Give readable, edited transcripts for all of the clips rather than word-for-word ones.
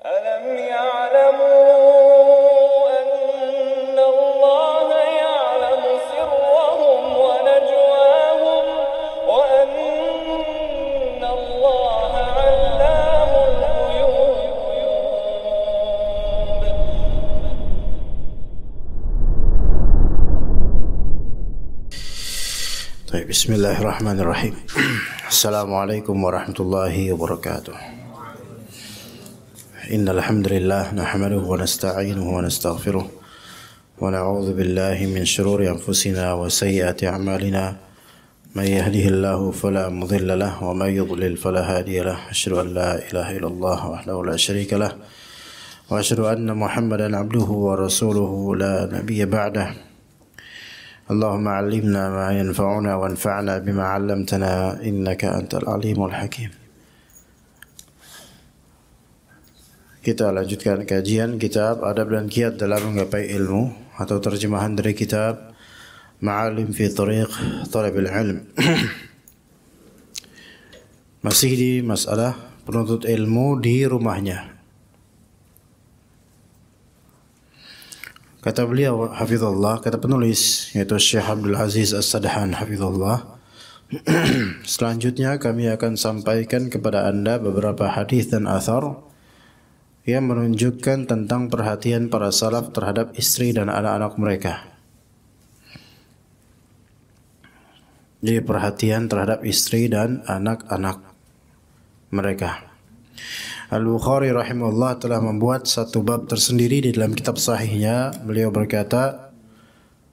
ألم يعلموا أن الله يعلم سرهم ونجواهم وأن الله علام الغيوب. طيب بسم الله الرحمن الرحيم. السلام عليكم ورحمة الله وبركاته. إن الحمد لله نحمده ونستعينه ونستغفره ونعوذ بالله من شرور أنفسنا وسيئات أعمالنا من يهده الله فلا مضل له ومن يضلل فلا هادي له أشهد أن لا إله إلا الله وحده لا شريك له وأشهد أن محمدا عبده ورسوله لا نبي بعده. اللهم علمنا ما ينفعنا وانفعنا بما علمتنا إنك أنت العليم الحكيم. Kita lanjutkan kajian kitab Adab dan Kiat dalam menggapai ilmu atau terjemahan dari kitab Ma'alim fi Tariq Thalabil Ilm. Masih di masalah penuntut ilmu di rumahnya. Kata beliau hafizallah, kata penulis yaitu Syekh Abdul Aziz As-Sadhan hafizallah. Selanjutnya kami akan sampaikan kepada Anda beberapa hadis dan athar yang menunjukkan tentang perhatian para salaf terhadap istri dan anak-anak mereka. Jadi perhatian terhadap istri dan anak-anak mereka. Al-Bukhari rahimahullah telah membuat satu bab tersendiri di dalam kitab sahihnya. Beliau berkata,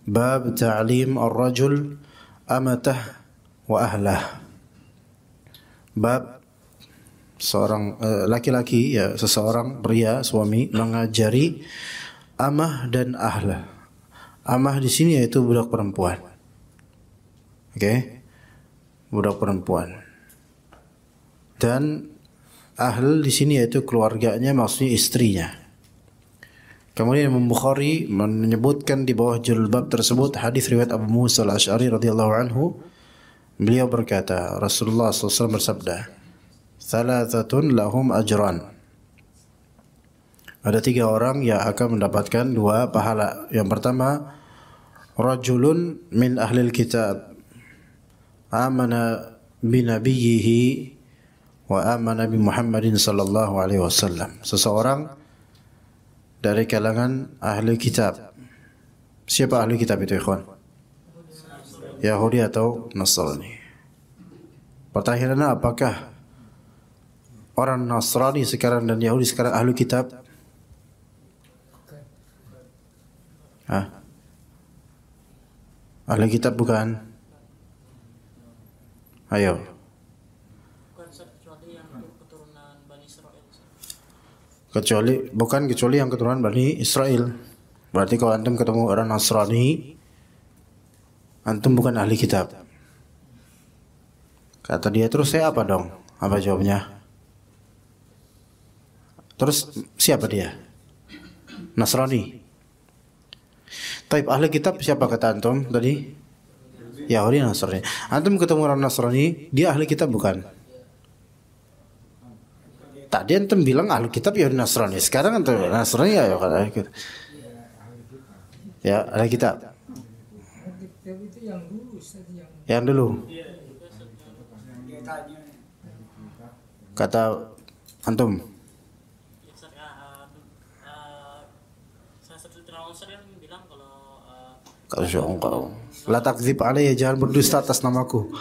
Bab ta'lim ar-rajul amatah wa ahlah. Bab seorang laki-laki, ya seseorang pria, suami mengajari amah dan ahlah. Amah di sini yaitu budak perempuan. Oke? Budak perempuan. Dan ahl di sini yaitu keluarganya, maksudnya istrinya. Kemudian Imam Bukhari menyebutkan di bawah judul bab tersebut hadis riwayat Abu Musa Al-Asy'ari radhiyallahu anhu. Beliau berkata, Rasulullah SAW bersabda, "Thalathatun lahum ajran." Ada 3 orang yang akan mendapatkan 2 pahala. Yang pertama, rajulun min ahlil kitab amana bi nabiyhi wa amana bi Muhammadin sallallahu alaihi wasallam. Seseorang dari kalangan ahli kitab. Siapa ahli kitab itu, ikhwan? Yahudi atau Nasrani? Pertanyaannya, apakah orang Nasrani sekarang dan Yahudi sekarang ahli kitab? Hah? Ahli kitab bukan? Ayo. Kecuali yang keturunan Bani Israel. Berarti kalau antum ketemu orang Nasrani, antum bukan ahli kitab. Kata dia, terus saya apa dong? Apa jawabnya? Terus siapa dia? Nasrani. Taib ahli kitab siapa kata antum tadi? Yahudi, Nasrani. Antum ketemu orang Nasrani, dia ahli kitab bukan? Tadi antum bilang ahli kitab ya Nasrani. Sekarang antum Nasrani ya ahli kitab. Ya, ahli kitab. Yang dulu. Kata antum. Kalau engkau la takdzib alayya, jangan berdusta atas namaku.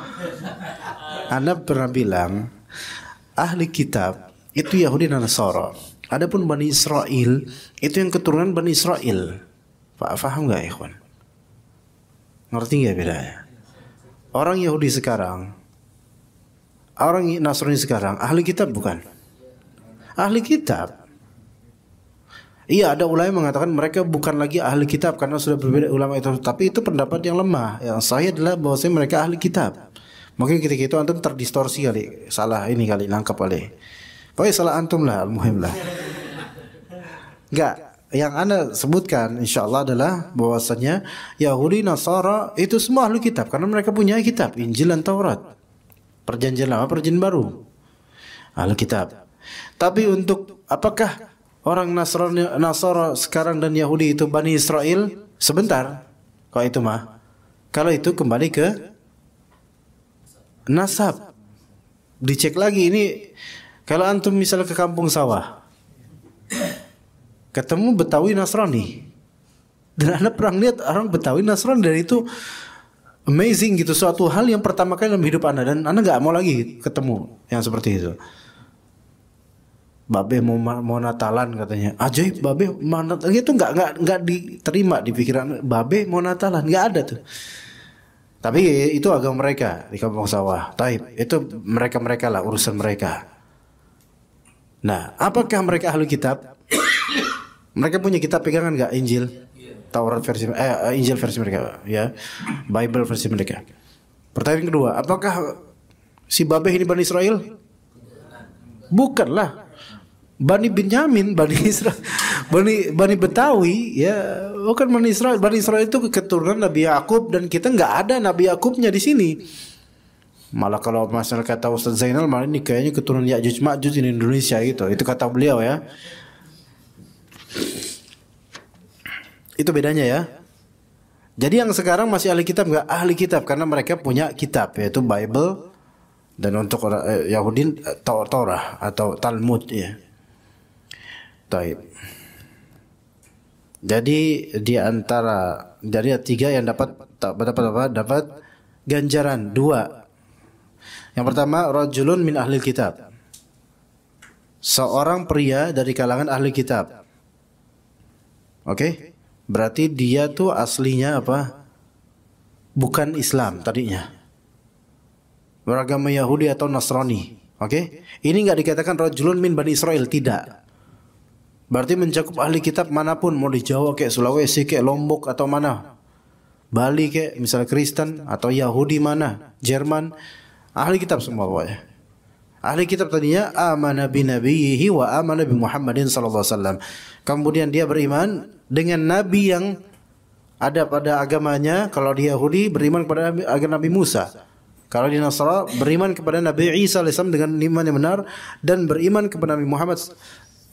Anda pernah bilang ahli kitab itu Yahudi dan Nasara. Adapun Bani Israel itu yang keturunan Bani Israel. Faham enggak, ikhwan? Ngerti enggak bedanya? Orang Yahudi sekarang, orang Nasrani sekarang ahli kitab bukan? Ahli kitab. Iya, ada ulama yang mengatakan mereka bukan lagi ahli kitab karena sudah berbeda ulama itu. Tapi itu pendapat yang lemah. Yang sahih adalah bahwasanya mereka ahli kitab. Mungkin ketika itu antum terdistorsi kali, salah ini kali, nangkap kali. Pokoknya salah antum lah, al-muhim lah. Enggak, yang Anda sebutkan insyaallah adalah bahwasanya Yahudi, Nasara itu semua ahli kitab karena mereka punya kitab, Injil dan Taurat. Perjanjian Lama, Perjanjian Baru. Ahli kitab. Tapi untuk apakah orang Nasara sekarang dan Yahudi itu Bani Israel, sebentar. Kalau itu mah, kalau itu kembali ke nasab. Dicek lagi ini. Kalau antum misalnya ke kampung sawah, ketemu Betawi Nasrani, dan Anda pernah lihat orang Betawi Nasrani, dan itu amazing gitu, suatu hal yang pertama kali dalam hidup Anda, dan Anda nggak mau lagi ketemu yang seperti itu. Babe mau Natalan katanya, ajaib babe mau Natalan, itu nggak diterima di pikiran. Babe mau Natalan nggak ada tuh. Tapi itu agama mereka di kampung sawah. Taib, itu mereka lah, urusan mereka. Nah, apakah mereka ahli kitab? Mereka punya kitab pegangan nggak? Injil, Taurat versi Injil versi mereka, ya, Bible versi mereka. Pertanyaan kedua, apakah si Babeh ini Bani Israel? Bukanlah. Bani Binyamin, Bani Israel, Bani Betawi, ya, bukan Bani Israel. Bani Israel itu keturunan Nabi Yakub, dan kita nggak ada Nabi Yakubnya di sini. Malah kalau masalah kata Ustaz Zainal, malah ini kayaknya keturunan Ya'juj Ma'juj di Indonesia gitu. Itu kata beliau ya. Itu bedanya ya. Jadi yang sekarang masih ahli kitab nggak? Ahli kitab karena mereka punya kitab, yaitu Bible, dan untuk orang Yahudi Torah atau Talmud ya. Taib. Jadi di antara dari tiga yang dapat apa? Dapat ganjaran dua. Yang pertama, rajulun min ahli kitab. Seorang pria dari kalangan ahli kitab. Oke? Berarti dia tuh aslinya apa? Bukan Islam tadinya. Beragama Yahudi atau Nasrani. Oke? Ini enggak dikatakan rajulun min Bani Israel, tidak. Berarti mencakup ahli kitab manapun, mau di Jawa kayak Sulawesi kayak Lombok atau mana, Bali kayak misalnya Kristen atau Yahudi mana, Jerman, ahli kitab semua pokoknya. Ahli kitab tadinya amana bi nabiyhi wa amana bi Muhammadin sallallahu alaihi wasallam. Kemudian dia beriman dengan nabi yang ada pada agamanya. Kalau di Yahudi beriman kepada agama Nabi Musa. Kalau di Nasara beriman kepada Nabi Isa alaihissalam dengan iman yang benar, dan beriman kepada Nabi Muhammad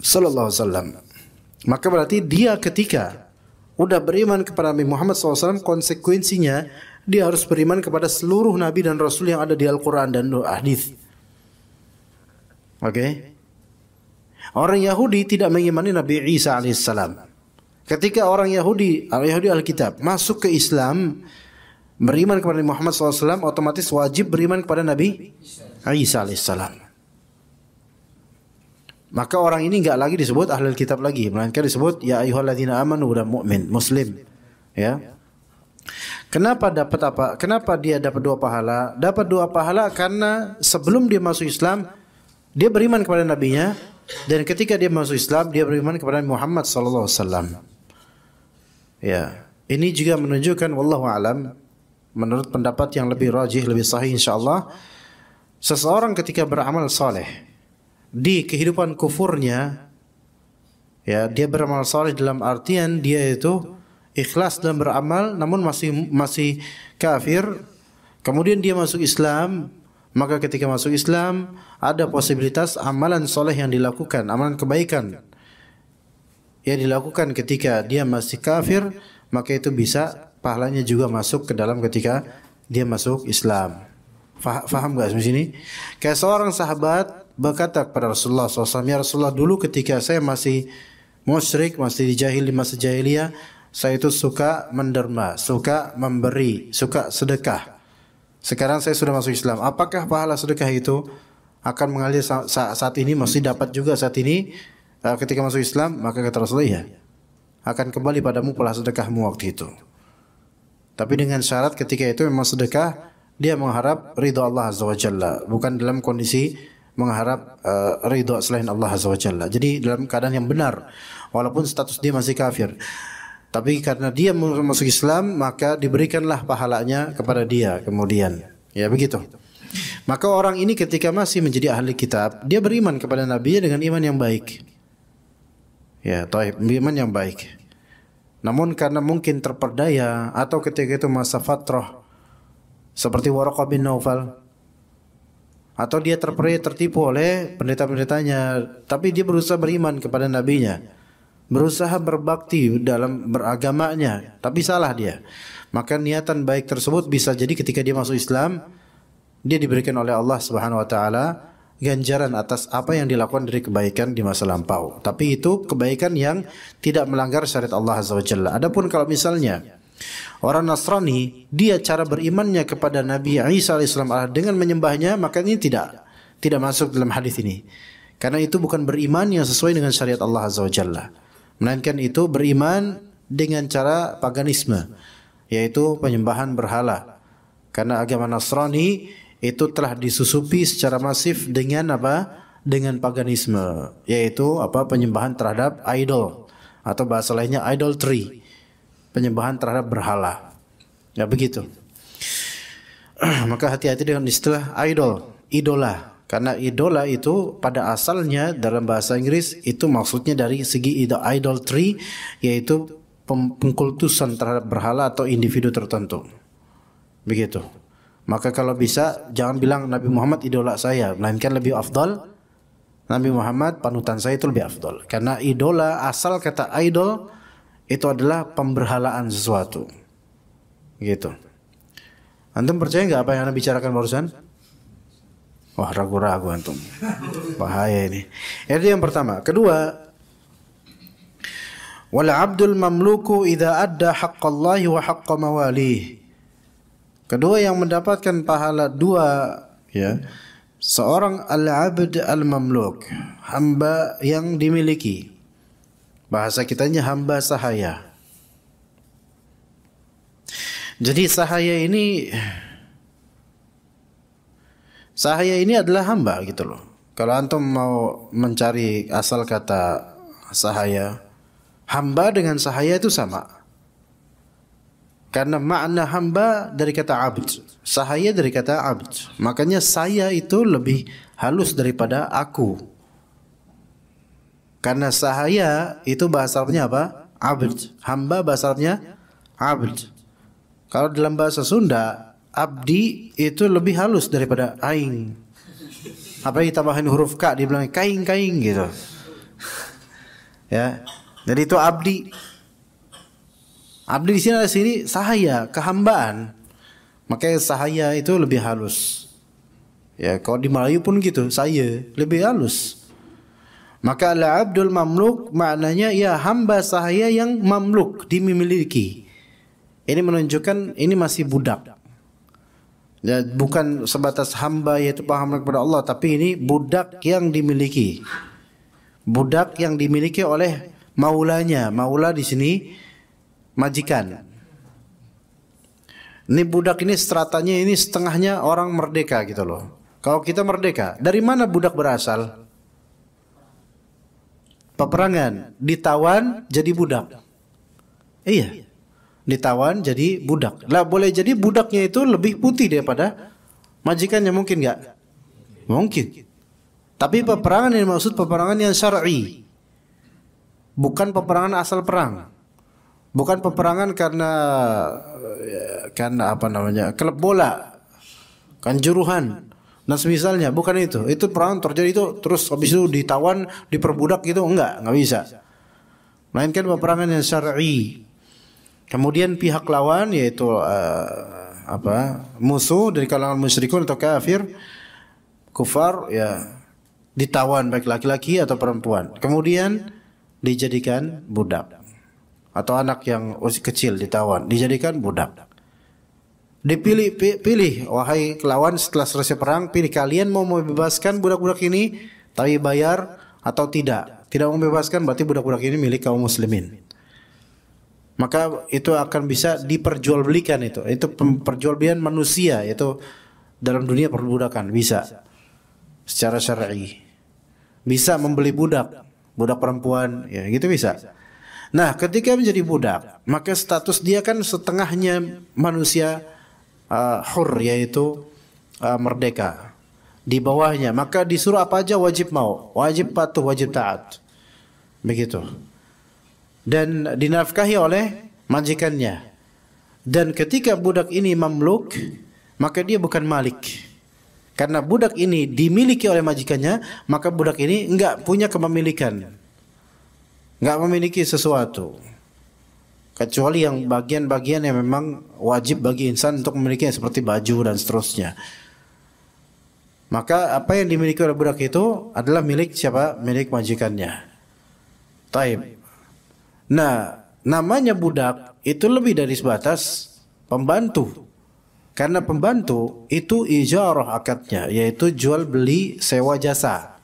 sallallahu alaihi wasallam. Maka berarti dia ketika udah beriman kepada Nabi Muhammad SAW, konsekuensinya dia harus beriman kepada seluruh nabi dan rasul yang ada di Al-Quran dan hadis. Oke? Orang Yahudi tidak mengimani Nabi Isa alaihissalam. Ketika orang Yahudi Alkitab masuk ke Islam, beriman kepada Nabi Muhammad SAW, otomatis wajib beriman kepada Nabi Isa alaihissalam. Maka orang ini enggak lagi disebut ahli kitab lagi, melainkan disebut ya ayyuhalladzina amanu dan mukmin, muslim. Ya. Kenapa dapat apa? Kenapa dia dapat dua pahala? Dapat dua pahala karena sebelum dia masuk Islam, dia beriman kepada nabinya, dan ketika dia masuk Islam, dia beriman kepada Muhammad sallallahu alaihi wasallam. Ya. Ini juga menunjukkan wallahu alam, menurut pendapat yang lebih rajih, lebih sahih insyaallah, seseorang ketika beramal saleh di kehidupan kufurnya, ya, dia beramal saleh dalam artian dia itu ikhlas dalam beramal namun masih kafir. Kemudian dia masuk Islam, maka ketika masuk Islam ada posibilitas amalan saleh yang dilakukan, amalan kebaikan yang dilakukan ketika dia masih kafir, maka itu bisa pahalanya juga masuk ke dalam ketika dia masuk Islam. Faham gak di sini? Kayak seorang sahabat berkata kepada Rasulullah SAW, ya Rasulullah, dulu ketika saya masih musyrik, masih di masa jahiliyah, saya itu suka menderma, suka memberi, suka sedekah. Sekarang saya sudah masuk Islam. Apakah pahala sedekah itu akan mengalir saat ini, masih dapat juga saat ini ketika masuk Islam? Maka kata Rasulullah, ya, akan kembali padamu pahala sedekahmu waktu itu. Tapi dengan syarat ketika itu memang sedekah dia mengharap ridha Allah Azza wa Jalla, bukan dalam kondisi mengharap ridha selain Allah Azza wa Jalla. Jadi dalam keadaan yang benar, walaupun status dia masih kafir. Tapi karena dia masuk Islam, maka diberikanlah pahalanya kepada dia kemudian. Ya begitu. Maka orang ini ketika masih menjadi ahli kitab, dia beriman kepada Nabi dengan iman yang baik. Ya, taib, iman yang baik. Namun karena mungkin terperdaya atau ketika itu masa fatrah, seperti Waraqah bin Naufal, atau dia tertipu oleh pendeta-pendetanya, tapi dia berusaha beriman kepada nabinya, berusaha berbakti dalam beragamanya, tapi salah dia. Maka niatan baik tersebut bisa jadi ketika dia masuk Islam, dia diberikan oleh Allah Subhanahu wa taala ganjaran atas apa yang dilakukan dari kebaikan di masa lampau. Tapi itu kebaikan yang tidak melanggar syariat Allah Azza wa Jalla. Adapun kalau misalnya orang Nasrani, dia cara berimannya kepada Nabi Isa alaihissalam dengan menyembahnya, maka ini tidak masuk dalam hadis ini. Karena itu bukan beriman yang sesuai dengan syariat Allah Azza wa Jalla, melainkan itu beriman dengan cara paganisme, yaitu penyembahan berhala. Karena agama Nasrani itu telah disusupi secara masif dengan apa? Dengan paganisme, yaitu apa? Penyembahan terhadap idol, atau bahasa lainnya idolatry, penyembahan terhadap berhala. Ya begitu. Maka hati-hati dengan istilah idola. Karena idola itu pada asalnya dalam bahasa Inggris itu maksudnya dari segi idolatry, yaitu pengkultusan terhadap berhala atau individu tertentu. Begitu. Maka kalau bisa jangan bilang Nabi Muhammad idola saya, melainkan lebih afdal Nabi Muhammad panutan saya, itu lebih afdal. Karena idola, asal kata idol itu adalah pemberhalaan sesuatu. Gitu. Antum percaya nggak apa yang Anda bicarakan barusan? Wah, ragu-ragu antum. Bahaya ini. Itu yang pertama. Kedua, wal abdul mamluku idza adda haqqallahi wa haqqa mawalih. Kedua yang mendapatkan pahala dua, ya, seorang al-abd al-mamluk, hamba yang dimiliki. Bahasa kitanya hamba sahaya. Jadi sahaya ini adalah hamba gitu loh. Kalau antum mau mencari asal kata sahaya, hamba dengan sahaya itu sama. Karena makna hamba dari kata abd, sahaya dari kata abd. Makanya saya itu lebih halus daripada aku. Karena sahaya itu bahasa Arabnya apa? Abd. Hamba bahasa Arabnya abd. Kalau dalam bahasa Sunda, abdi itu lebih halus daripada aing. Apa yang ditambahin huruf k, dibilang kaing-kaing gitu. Ya. Jadi itu abdi. Abdi di sini ada sini sahaya, kehambaan. Makanya sahaya itu lebih halus. Ya, kalau di Melayu pun gitu, saya lebih halus. Maka al-abdul mamluk maknanya ya hamba sahaya yang mamluk, dimiliki. Ini menunjukkan ini masih budak. Ya, bukan sebatas hamba yaitu paham kepada Allah, tapi ini budak yang dimiliki. Budak yang dimiliki oleh maulanya. Maula di sini majikan. Ini budak ini stratanya ini setengahnya orang merdeka gitu loh. Kalau kita merdeka, dari mana budak berasal? Peperangan, ditawan jadi budak. Iya. Ditawan jadi budak. Lah boleh jadi budaknya itu lebih putih daripada majikannya, mungkin enggak? Mungkin. Tapi peperangan yang maksud peperangan yang syar'i. Bukan peperangan asal perang. Bukan peperangan karena apa namanya? Klub bola. Kanjuruhan. Dan semisalnya, bukan itu. Itu perang terjadi itu terus habis itu ditawan, diperbudak gitu, enggak bisa. Melainkan peperangan yang syar'i. Kemudian pihak lawan yaitu musuh dari kalangan musyrikun atau kafir, kufar, ya ditawan baik laki-laki atau perempuan. Kemudian dijadikan budak. Atau anak yang kecil ditawan, dijadikan budak. Pilih wahai lawan setelah selesai perang, pilih kalian mau membebaskan budak-budak ini tapi bayar atau tidak. Tidak mau membebaskan berarti budak-budak ini milik kaum muslimin. Maka itu akan bisa diperjualbelikan itu. Itu perjualbelian manusia, yaitu dalam dunia perbudakan bisa secara syar'i. Bisa membeli budak perempuan, ya gitu bisa. Nah, ketika menjadi budak, maka status dia kan setengahnya manusia hur, yaitu merdeka. Di bawahnya, maka disuruh apa aja wajib mau, wajib patuh, wajib taat. Begitu. Dan dinafkahi oleh majikannya. Dan ketika budak ini mamluk, maka dia bukan malik. Karena budak ini dimiliki oleh majikannya, maka budak ini enggak punya kepemilikan. Enggak memiliki sesuatu. Kecuali yang bagian-bagian yang memang wajib bagi insan untuk memilikinya seperti baju dan seterusnya. Maka apa yang dimiliki oleh budak itu adalah milik siapa? Milik majikannya. Taib. Nah, namanya budak itu lebih dari sebatas pembantu. Karena pembantu itu ijarah akadnya, yaitu jual beli sewa jasa.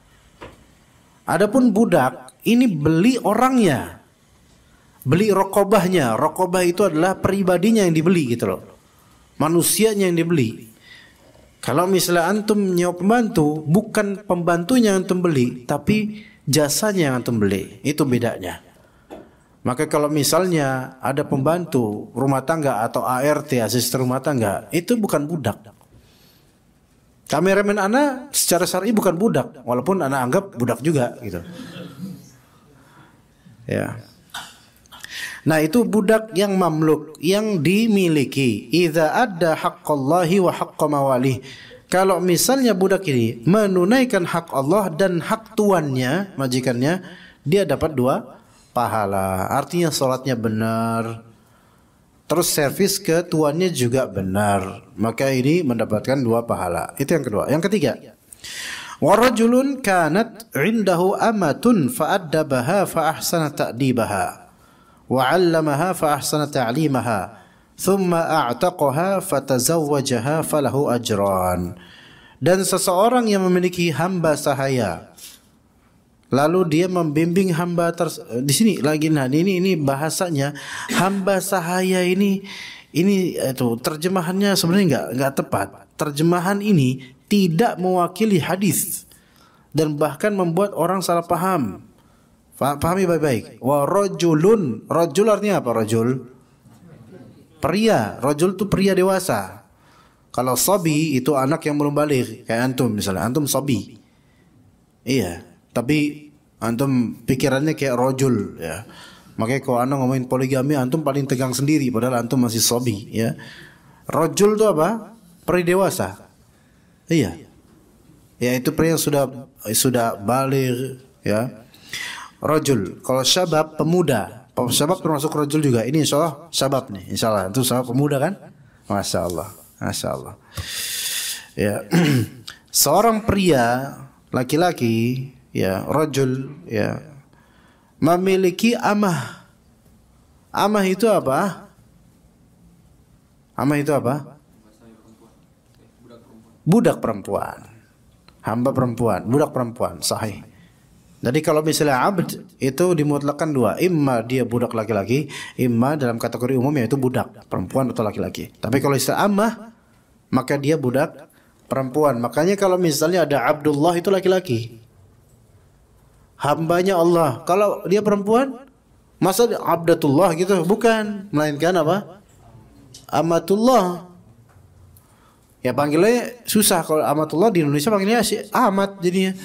Adapun budak ini beli orangnya. Beli rokobahnya. Rokobah itu adalah pribadinya yang dibeli gitu loh. Manusianya yang dibeli. Kalau misalnya antum nyewa pembantu, bukan pembantunya yang antum beli, tapi jasanya yang antum beli. Itu bedanya. Maka kalau misalnya ada pembantu rumah tangga atau ART, asisten rumah tangga, itu bukan budak. Kameramen ana secara syar'i bukan budak, walaupun ana anggap budak juga gitu. Ya. Nah, itu budak yang mamluk, yang dimiliki. Idza adda haqqallahi wa haqqa mawalih. Kalau misalnya budak ini menunaikan hak Allah dan hak tuannya, majikannya, dia dapat 2 pahala. Artinya salatnya benar. Terus servis ke tuannya juga benar. Maka ini mendapatkan 2 pahala. Itu yang kedua. Yang ketiga. Wa rajulun kanat 'indahu amatun fa'addabaha fa ahsana ta'dibaha. وعلمها فأحسن تعليمها ثم أعتقها فتزوجها فله أجران. Dan seseorang yang memiliki hamba sahaya, lalu dia membimbing hamba di sini lagi. Nah, ini bahasanya hamba sahaya ini itu terjemahannya sebenarnya enggak tepat. Terjemahan ini tidak mewakili hadis dan bahkan membuat orang salah paham. Pahami baik-baik. Wa rajulun, rajul artinya apa rajul? Pria. Rajul itu pria dewasa. Kalau sabi itu anak yang belum balik, kayak antum misalnya, antum sabi. Iya, tapi antum pikirannya kayak rajul ya. Makanya kalau anda ngomongin poligami, antum paling tegang sendiri padahal antum masih sabi ya. Rajul itu apa? Pria dewasa. Iya. Ya, itu pria yang sudah balik ya. Rajul, kalau syabab pemuda, syabab termasuk rajul juga. Ini insyaallah syabab nih, insyaallah itu syabab pemuda kan? Masya Allah, masya Allah. Ya, seorang pria laki-laki, ya rajul, ya memiliki amah. Amah itu apa? Amah itu apa? Budak perempuan, hamba perempuan, budak perempuan, sahih. Jadi kalau misalnya abd itu dimutlakkan 2, imma dia budak laki-laki, imma dalam kategori umum yaitu budak perempuan atau laki-laki. Tapi kalau istilah ammah, maka dia budak perempuan. Makanya kalau misalnya ada Abdullah itu laki-laki, hambanya Allah. Kalau dia perempuan, masa Abdatullah gitu? Bukan, melainkan apa? Amatullah. Ya panggilnya susah. Kalau Amatullah di Indonesia panggilnya si Amat jadinya.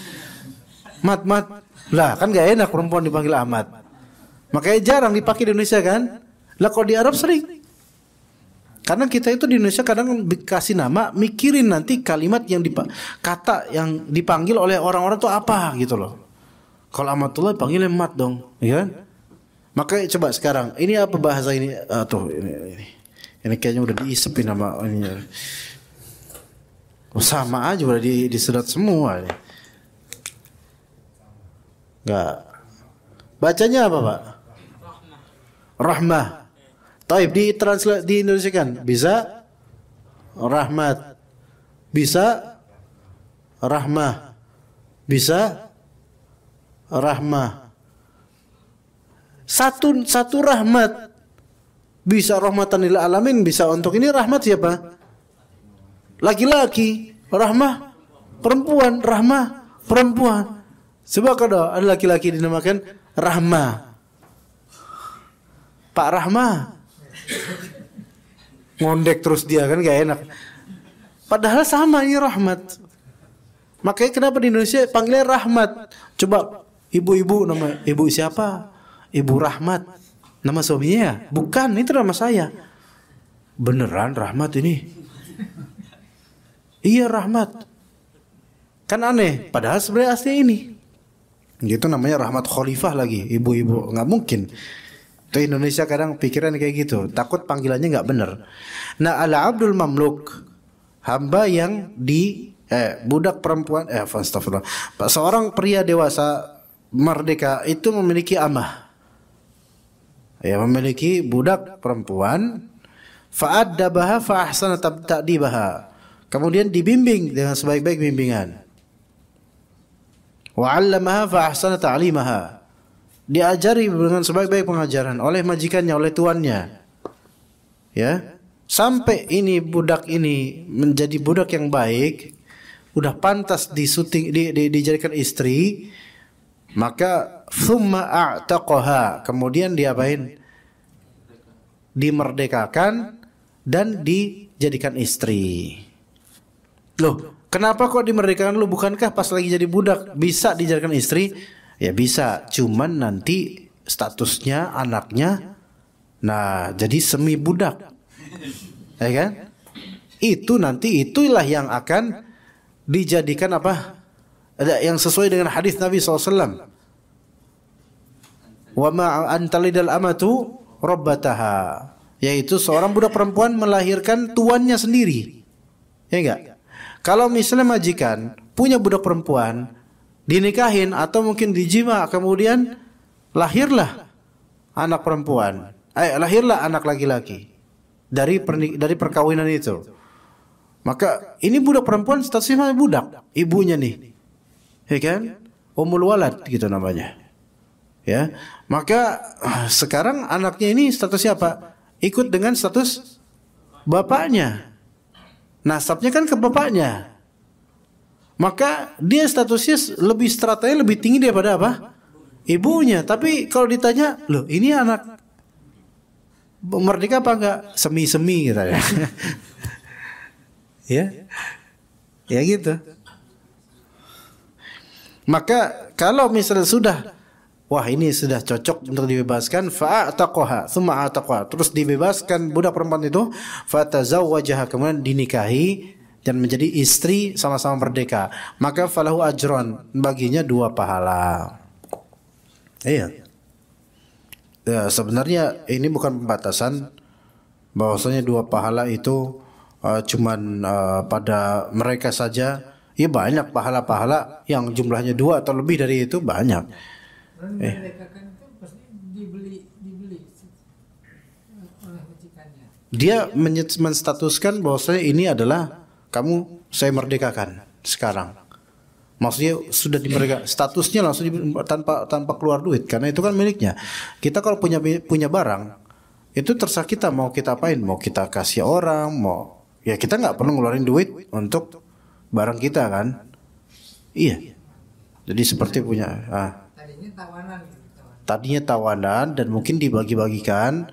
Mat. Lah kan gak enak perempuan dipanggil Ahmad. Makanya jarang dipakai di Indonesia kan. Lah kalau di Arab sering. Karena kita itu di Indonesia kadang dikasih nama, mikirin nanti kalimat yang kata yang dipanggil oleh orang-orang itu apa gitu loh. Kalau Ahmadullah panggilnya Mat dong, ya kan? Makanya coba sekarang, ini apa bahasa ini? Tuh ini kayaknya udah diisepin nama ini. Sama aja udah disedot semua ini. Enggak. Bacanya apa, Pak? Rahmah. Taib di Indonesia kan? Bisa rahmat. Bisa rahmah. Bisa rahmah. Satu rahmat. Bisa rahmatan lil alamin, bisa untuk ini rahmat siapa? Laki-laki. Rahmah perempuan, rahmah perempuan. Sebab kalau ada laki-laki dinamakan Rahma, Pak Rahma, ngondek terus dia kan gak enak. Padahal sama ini rahmat. Makanya kenapa di Indonesia panggilnya rahmat? Coba ibu-ibu, nama ibu siapa? Ibu Rahmat. Nama suaminya? Bukan, itu nama saya. Beneran Rahmat ini? Iya Rahmat. Kan aneh, padahal sebenarnya asli ini. Gitu namanya rahmat khalifah lagi, ibu-ibu. Nggak mungkin. Itu Indonesia kadang pikiran kayak gitu, takut panggilannya nggak benar. Nah, al-abdul mamluk, hamba yang budak perempuan, astagfirullah. Seorang pria dewasa merdeka itu memiliki amah. Ya, memiliki budak perempuan, fa'addabaha fa ahsana ta'dibaha. Kemudian dibimbing dengan sebaik-baik bimbingan. Wa 'allamaha fa ahsana ta'limaha. Diajari dengan sebaik-baik pengajaran oleh majikannya, oleh tuannya. Ya. Sampai ini budak ini menjadi budak yang baik, udah pantas dijadikan istri, maka thumma a'taqaha, kemudian diapain? Dimerdekakan dan dijadikan istri. Loh, kenapa kok dimerdekakan lu? Bukankah pas lagi jadi budak bisa dijadikan istri? Ya bisa, cuman nanti statusnya anaknya jadi semi budak. Ya kan? Itulah yang akan dijadikan apa? Yang sesuai dengan hadis Nabi SAW. Wa ma antalidal amatu rabbataha, yaitu seorang budak perempuan melahirkan tuannya sendiri. Ya enggak? Kalau misalnya majikan punya budak perempuan, dinikahin atau mungkin dijima, kemudian lahirlah anak perempuan, lahirlah anak laki-laki dari perkawinan itu. Maka ini budak perempuan statusnya masih budak, ibunya nih. Ya kan? Ummul walad gitu namanya. Ya. Maka sekarang anaknya ini statusnya apa? Ikut dengan status bapaknya. Nasabnya kan ke bapaknya. Maka dia statusnya lebih stratanya lebih tinggi daripada apa? Ibunya. Tapi kalau ditanya, loh ini anak merdeka apa enggak? Semi-semi gitu ya. Ya gitu. Maka kalau misalnya sudah, wah ini sudah cocok untuk dibebaskan, fa'ataqaha, tsumma ataqaha, terus dibebaskan budak perempuan itu, fatazawwajaha, kemudian dinikahi dan menjadi istri sama-sama merdeka, maka falahu ajron, baginya 2 pahala. Iya. Ya, sebenarnya ini bukan pembatasan bahwasanya 2 pahala itu cuman pada mereka saja. Ya banyak pahala-pahala yang jumlahnya 2 atau lebih dari itu banyak. Dia menstatuskan bahwasanya ini adalah saya merdekakan sekarang. Maksudnya sudah dimerdekakan, statusnya langsung tanpa keluar duit karena itu kan miliknya. Kita kalau punya barang itu terserah kita mau kita apain, mau kita kasih orang, ya kita nggak perlu ngeluarin duit untuk barang kita kan. Iya. Jadi seperti punya tadinya tawanan dan mungkin dibagi-bagikan,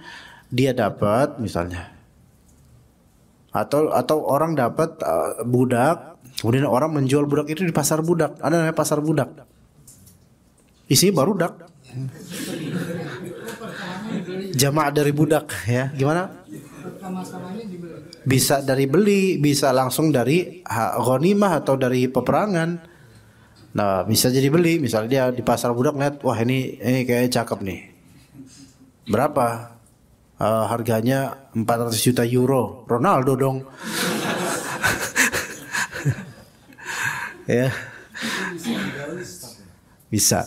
dia dapat misalnya. Atau orang dapat budak, kemudian orang menjual budak itu di pasar budak. Ada namanya pasar budak. Isinya barudak. Jamaah dari budak ya. Gimana? Bisa dari beli, bisa langsung dari ghanimah atau dari peperangan. Nah, bisa jadi beli, misalnya dia di pasar budak lihat, wah ini kayak cakep nih. Berapa? Harganya 400 juta euro. Ronaldo dong. Ya. Bisa.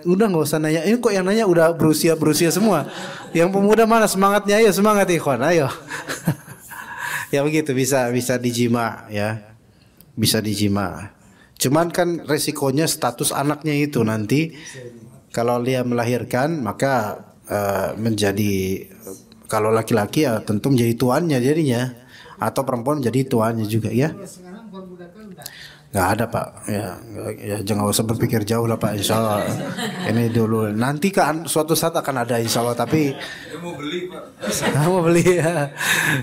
Udah nggak usah nanya. Ini kok yang nanya udah berusia semua. Yang pemuda mana semangatnya? Ayo semangat ikhwan, ayo. Ya begitu, bisa dijima ya. Bisa dijima. Cuman kan resikonya status anaknya itu nanti kalau dia melahirkan maka menjadi, kalau laki-laki ya tentu menjadi tuannya jadinya, atau perempuan menjadi tuannya juga ya. Nggak ada Pak, ya jangan usah berpikir jauh lah Pak, insya Allah ini dulu, nanti kan suatu saat akan ada insya Allah, tapi mau beli Pak, mau beli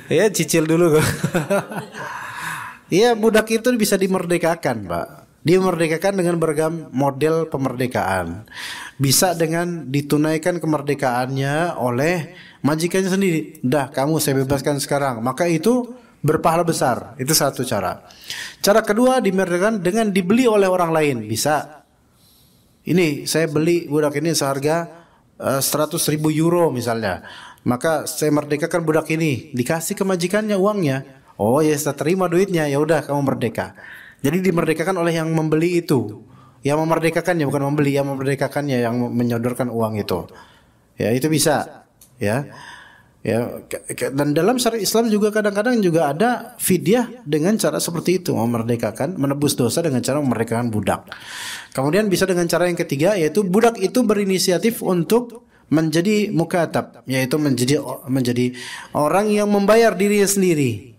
ya cicil dulu kok. Iya, budak itu bisa dimerdekakan Pak, dimerdekakan dengan beragam model pemerdekaan, bisa dengan ditunaikan kemerdekaannya oleh majikannya sendiri. Dah kamu saya bebaskan sekarang, maka itu berpahala besar. Itu satu cara. Cara kedua dimerdekakan dengan dibeli oleh orang lain. Bisa. Ini saya beli budak ini seharga 100.000 euro misalnya. Maka saya merdekakan budak ini, dikasih ke majikannya uangnya. Oh ya, saya terima duitnya, ya udah kamu merdeka. Jadi dimerdekakan oleh yang membeli itu. Yang memerdekakannya bukan membeli, yang memerdekakannya yang menyodorkan uang itu. Ya, itu bisa. Ya. Ya, dan dalam syariat Islam juga kadang-kadang juga ada fidyah dengan cara seperti itu, memerdekakan, menebus dosa dengan cara memerdekakan budak. Kemudian bisa dengan cara yang ketiga, yaitu budak itu berinisiatif untuk menjadi mukatab, yaitu menjadi orang yang membayar dirinya sendiri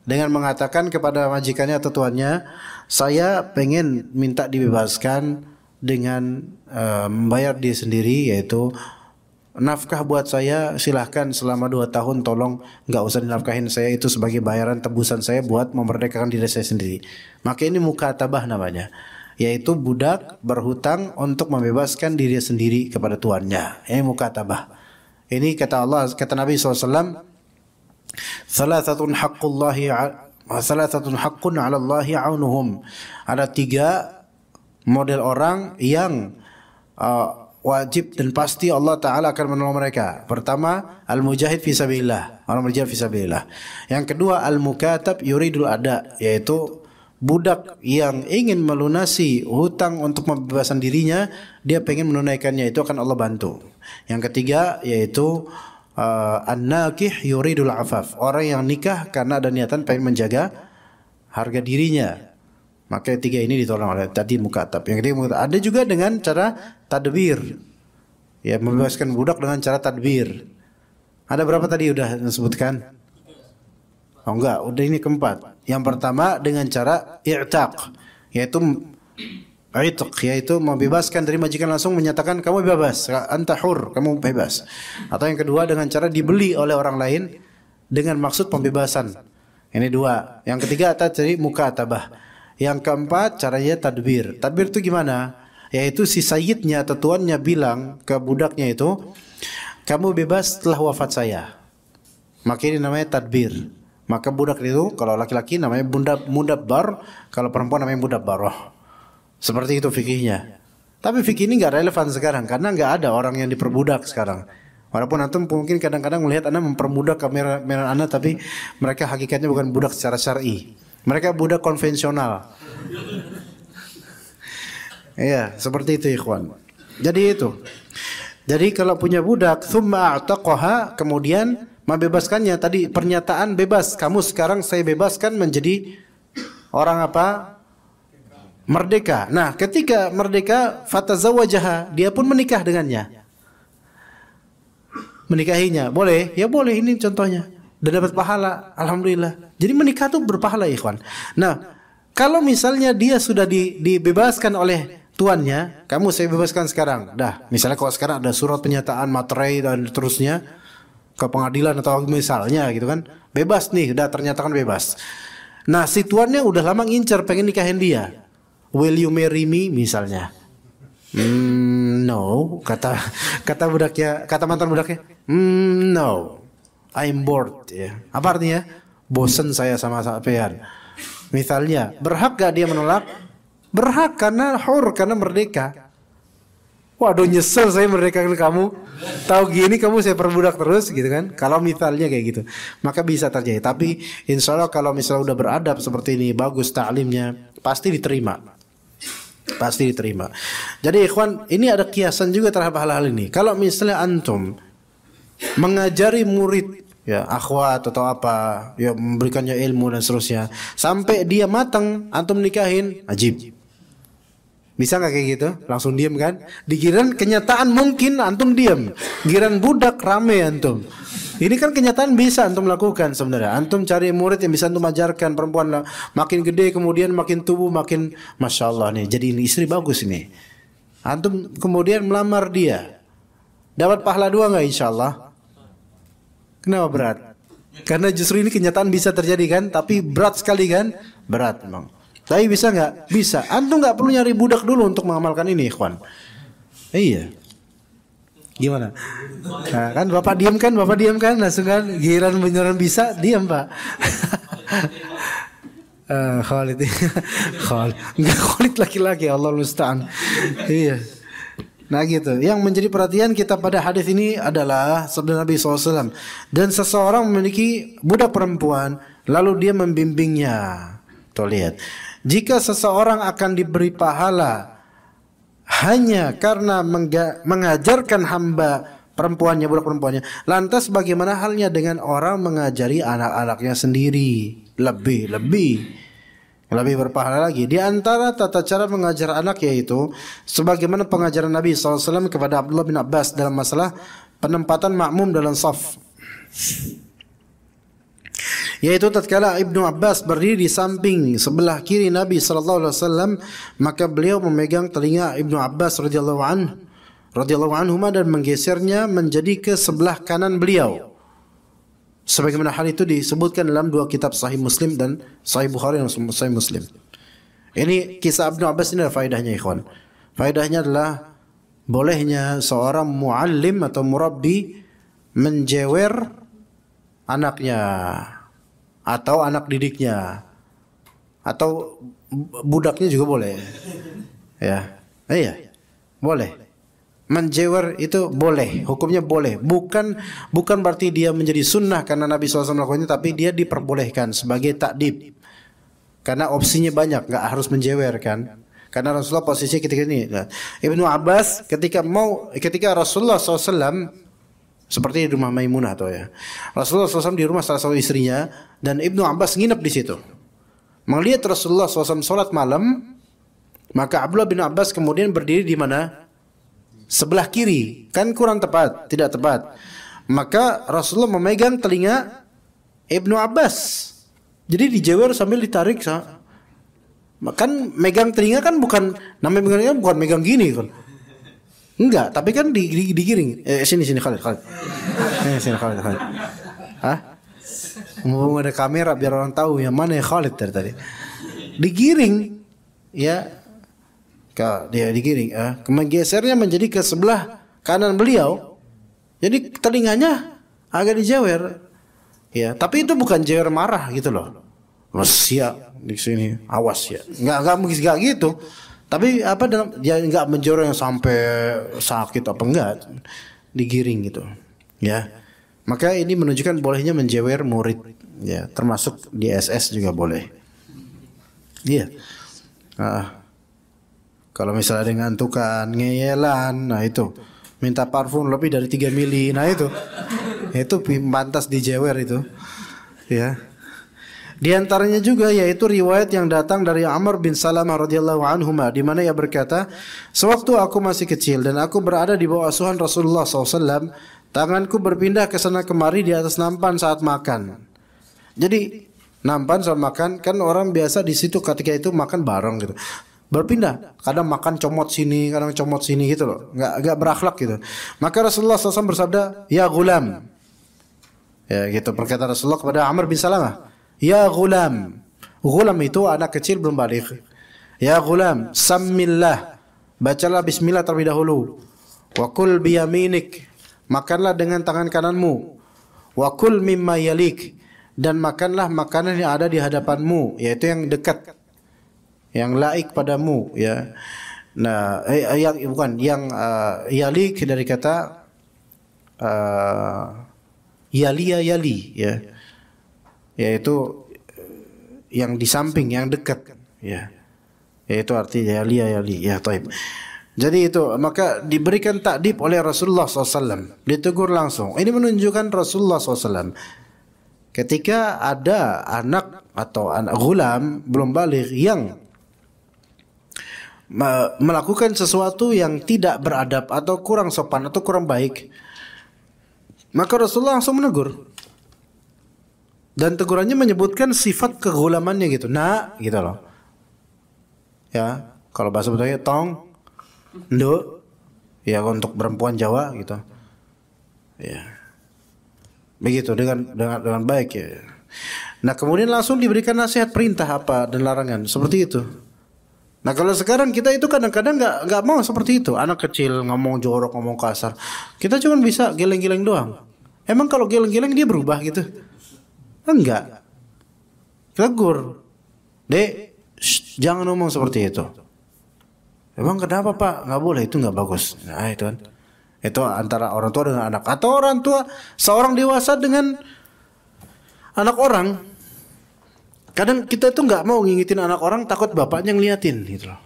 dengan mengatakan kepada majikannya atau tuannya, saya pengen minta dibebaskan dengan membayar diri sendiri, yaitu nafkah buat saya silahkan selama 2 tahun tolong nggak usah dinafkahin saya, itu sebagai bayaran tebusan saya buat memerdekakan diri saya sendiri. Maka ini mukatabah namanya, yaitu budak berhutang untuk membebaskan diri sendiri kepada tuannya. Ini mukatabah. Ini kata Allah, kata Nabi SAW, Salathatun haqqun 'ala Allahi 'aunuhum. Ada 3 model orang yang wajib dan pasti Allah Ta'ala akan menolong mereka. Pertama, al-mujahid fi sabilillah, orang berjihad fi sabilillah. Yang kedua, al-mukatab yuridul ada, yaitu budak yang ingin melunasi hutang untuk pembebasan dirinya, dia pengen menunaikannya, itu akan Allah bantu. Yang ketiga yaitu an-nakih yuridul afaf, orang yang nikah karena ada niatan pengen menjaga harga dirinya. Maka 3 ini ditolong oleh tadi mukatab. Yang ketiga mukatab. Ada juga dengan cara tadbir, ya, membebaskan budak dengan cara tadbir. Ada berapa tadi udah disebutkan? Oh enggak, udah ini keempat. Yang pertama dengan cara i'taq, yaitu membebaskan dari majikan, langsung menyatakan kamu bebas, anta hur, kamu bebas. Atau yang kedua dengan cara dibeli oleh orang lain dengan maksud pembebasan. Ini 2. Yang ketiga tadi mukatabah. Yang keempat caranya tadbir. Tadbir itu gimana? Yaitu si sayyidnya atau tuannya bilang ke budaknya itu, kamu bebas setelah wafat saya. Maka ini namanya tadbir. Maka budak itu kalau laki-laki namanya mudabbar, kalau perempuan namanya mudabbarah. Seperti itu fikihnya. Tapi fikih ini nggak relevan sekarang karena nggak ada orang yang diperbudak sekarang. Walaupun antum mungkin kadang-kadang melihat anda memperbudak kamera anda, tapi mereka hakikatnya bukan budak secara syar'i. Mereka budak konvensional. Iya, seperti itu ikhwan. Jadi itu. Jadi kalau punya budak, tsumma a'taqaha, kemudian membebaskannya. Tadi pernyataan bebas, kamu sekarang saya bebaskan menjadi orang apa? Merdeka. Nah, ketika merdeka, fatazawwajaha, dia pun menikah dengannya. Menikahinya, boleh? Ya boleh, ini contohnya. Dan dapat pahala, alhamdulillah. Jadi menikah itu berpahala, ikhwan. Nah, kalau misalnya dia sudah dibebaskan oleh tuannya, kamu saya bebaskan sekarang. Dah, misalnya kalau sekarang ada surat pernyataan materai dan terusnya ke pengadilan atau misalnya gitu kan, bebas nih, udah ternyata kan bebas. Nah, si tuannya udah lama ngincer pengen nikahin dia. Will you marry me misalnya? No, kata budaknya, kata mantan budaknya, no, I'm bored. Ya. Apa artinya? Bosen saya sama sampean. Misalnya, berhak gak dia menolak? Berhak karena hur, karena merdeka. Waduh, nyesel saya merdekakan kamu. Tahu gini kamu saya perbudak terus gitu kan. Kalau misalnya kayak gitu, maka bisa terjadi. Tapi insya Allah kalau misalnya udah beradab seperti ini, bagus ta'limnya, pasti diterima. Pasti diterima. Jadi ikhwan, ini ada kiasan juga terhadap hal-hal ini. Kalau misalnya antum mengajari murid, ya akhwat atau apa, ya memberikannya ilmu dan seterusnya, sampai dia matang, antum nikahin, ajib. Bisa nggak kayak gitu? Langsung diam kan? Di giliran kenyataan mungkin antum diam. Giliran budak rame antum. Ini kan kenyataan bisa antum lakukan sebenarnya. Antum cari murid yang bisa antum ajarkan, perempuan lah. Makin gede kemudian makin tubuh makin, masya Allah nih. Jadi ini istri bagus ini. Antum kemudian melamar dia. Dapat pahala 2 nggak insya Allah? Kenapa berat? Karena justru ini kenyataan bisa terjadi kan? Tapi berat sekali kan? Berat memang. Tapi bisa nggak? Bisa. Antum nggak perlu nyari budak dulu untuk mengamalkan ini, ikhwan. Iya. Gimana? Nah, kan bapak diam kan, langsung kan giliran beneran bisa diam pak. Khalid, Khalid laki-laki, Allah musta'an. Iya. Nah gitu. Yang menjadi perhatian kita pada hadis ini adalah sabda Nabi SAW. Dan seseorang memiliki budak perempuan, lalu dia membimbingnya. Tuh lihat. Jika seseorang akan diberi pahala hanya karena mengajarkan hamba perempuannya, budak perempuannya, lantas bagaimana halnya dengan orang mengajari anak-anaknya sendiri? Lebih berpahala lagi. Di antara tata cara mengajar anak yaitu sebagaimana pengajaran Nabi SAW kepada Abdullah bin Abbas dalam masalah penempatan makmum dalam saf. Yaitu tatkala Ibnu Abbas berdiri di samping sebelah kiri Nabi SAW, maka beliau memegang telinga Ibnu Abbas radhiyallahu anhu dan menggesernya menjadi ke sebelah kanan beliau. Sebagaimana hal itu disebutkan dalam dua kitab Sahih Muslim dan Sahih Bukhari dan Sahih Muslim. Ini kisah Ibnu Abbas ini ada faedahnya ikhwan. Faedahnya adalah bolehnya seorang muallim atau murabbi menjewer anaknya atau anak didiknya atau budaknya juga boleh. Ya. Iya. Boleh. Menjewer itu boleh, hukumnya boleh. Bukan berarti dia menjadi sunnah karena Nabi SAW melakukannya, tapi dia diperbolehkan sebagai takdib. Karena opsinya banyak, nggak harus menjewer kan. Karena Rasulullah posisi ketika ini. Ibnu Abbas ketika Rasulullah SAW seperti di rumah Maimunah atau ya. Rasulullah SAW di rumah salah satu istrinya dan Ibnu Abbas nginep di situ. Melihat Rasulullah SAW sholat malam, maka Abdullah bin Abbas kemudian berdiri di mana? Sebelah kiri, kan kurang tepat, tidak tepat. Maka Rasulullah memegang telinga Ibnu Abbas. Jadi dijewer sambil ditarik. Kan megang telinga kan bukan, namanya megang telinga bukan megang gini kan. Enggak, tapi kan digiring. Sini Khalid. Sini Khalid. Hah? Mau ada kamera biar orang tahu yang mana yang Khalid tadi. Digiring. Ya. Dia digiring, menggesernya menjadi ke sebelah kanan beliau. Jadi telinganya agak dijewer. Ya, tapi itu bukan jewer marah gitu loh. Siap di sini, awas ya. Enggak gitu. Tapi dia enggak menjewer yang sampai sakit apa enggak. Digiring gitu. Ya. Maka ini menunjukkan bolehnya menjewer murid, ya, termasuk di SS juga boleh. Iya. Kalau misalnya dengan ngantukan, ngeyelan, nah itu minta parfum lebih dari 3 mili, nah itu pantas dijewer itu, ya. Di antaranya juga yaitu riwayat yang datang dari Amr bin Salamah radhiyallahu anhuma, di mana ia berkata, sewaktu aku masih kecil dan aku berada di bawah asuhan Rasulullah SAW, tanganku berpindah ke sana kemari di atas nampan saat makan. Jadi nampan saat makan kan orang biasa di situ ketika itu makan bareng gitu. Berpindah, kadang makan comot sini, kadang comot sini gitu loh, nggak berakhlak gitu. Maka Rasulullah SAW bersabda, ya gulam, ya gitu perkataan Rasulullah kepada Amr bin Salamah, ya gulam. Gulam itu anak kecil belum balik. Ya gulam, sammillah, bacalah Bismillah terlebih dahulu. Wa kul biyaminik, makanlah dengan tangan kananmu. Wa kul mimma yalik, dan makanlah makanan yang ada di hadapanmu, yaitu yang dekat, yang laik padamu, ya. Nah, yang yalik dari kata yali, ya, yaitu yang di samping, yang dekat, ya, yaitu artinya yali, ya, taib. Jadi itu, maka diberikan takdib oleh Rasulullah SAW, ditegur langsung. Ini menunjukkan Rasulullah SAW ketika ada anak atau anak gulam belum balik yang melakukan sesuatu yang tidak beradab atau kurang sopan atau kurang baik, maka Rasulullah langsung menegur. Dan tegurannya menyebutkan sifat kegulamannya gitu. Nah, gitu loh. Ya, kalau bahasa Betawi tong, nduk, ya untuk perempuan Jawa gitu. Ya. Begitu dengan baik ya. Nah, kemudian langsung diberikan nasihat, perintah apa dan larangan seperti itu. Nah kalau sekarang kita itu kadang-kadang nggak mau seperti itu. Anak kecil ngomong jorok, ngomong kasar, kita cuma bisa geleng-geleng doang. Emang kalau geleng-geleng dia berubah gitu? Enggak. Tegur, dek, jangan ngomong seperti itu. Emang kenapa pak? Nggak boleh, itu nggak bagus. Nah itu kan, itu antara orang tua dengan anak, atau orang tua seorang dewasa dengan anak orang. Kadang kita itu nggak mau ngingetin anak orang, takut bapaknya ngeliatin gitu loh.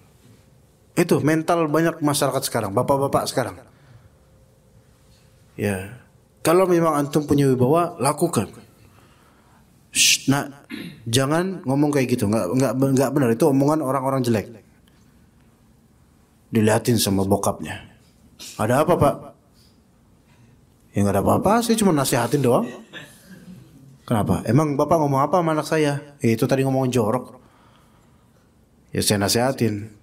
Itu mental banyak masyarakat sekarang, bapak-bapak sekarang. Ya, kalau memang antum punya wibawa, lakukan. Nah, jangan ngomong kayak gitu, nggak benar, itu omongan orang-orang jelek. Dilihatin sama bokapnya. Ada apa pak? Ya nggak ada apa-apa, saya cuma nasihatin doang. Kenapa? Emang bapak ngomong apa sama anak saya? Itu tadi ngomong jorok. Ya saya nasihatin.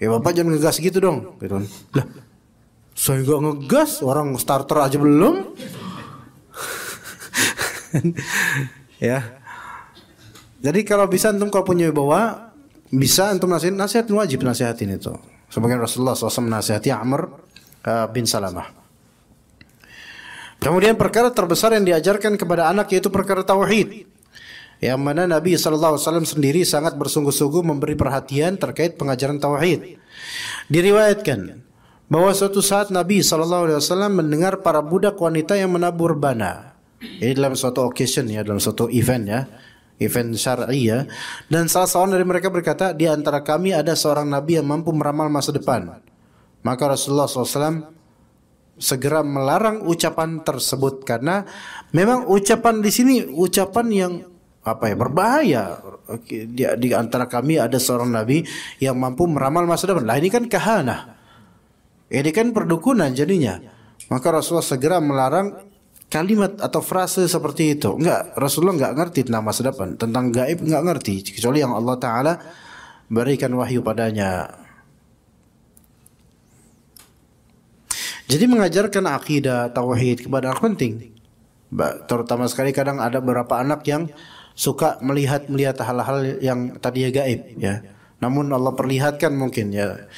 Ya bapak jangan ngegas gitu dong. Gitu. Lah, saya nggak ngegas, orang starter aja belum. Ya. Jadi kalau bisa antum kalau punya wibawa, bisa antum nasihatin, wajib nasihatin itu. Sebagian Rasulullah SAW menasihati Amr bin Salamah. Kemudian perkara terbesar yang diajarkan kepada anak yaitu perkara tauhid, yang mana Nabi SAW sendiri sangat bersungguh-sungguh memberi perhatian terkait pengajaran tauhid. Diriwayatkan bahwa suatu saat Nabi SAW mendengar para budak wanita yang menabur bana. Ini dalam suatu occasion ya, dalam suatu event ya, event syar'i ya. Dan salah seorang dari mereka berkata, di antara kami ada seorang Nabi yang mampu meramal masa depan. Maka Rasulullah SAW segera melarang ucapan tersebut, karena memang ucapan di sini ucapan yang berbahaya. Di antara kami ada seorang nabi yang mampu meramal masa depan. Lah ini kan kahanah. Ini kan perdukunan jadinya. Maka Rasulullah segera melarang kalimat atau frase seperti itu. Enggak, Rasulullah enggak ngerti tentang masa depan, tentang gaib enggak ngerti, kecuali yang Allah Taala berikan wahyu padanya. Jadi mengajarkan akidah tauhid kepada anak penting. Terutama sekali kadang ada beberapa anak yang suka melihat hal-hal yang tadinya gaib ya. Namun Allah perlihatkan mungkin ya.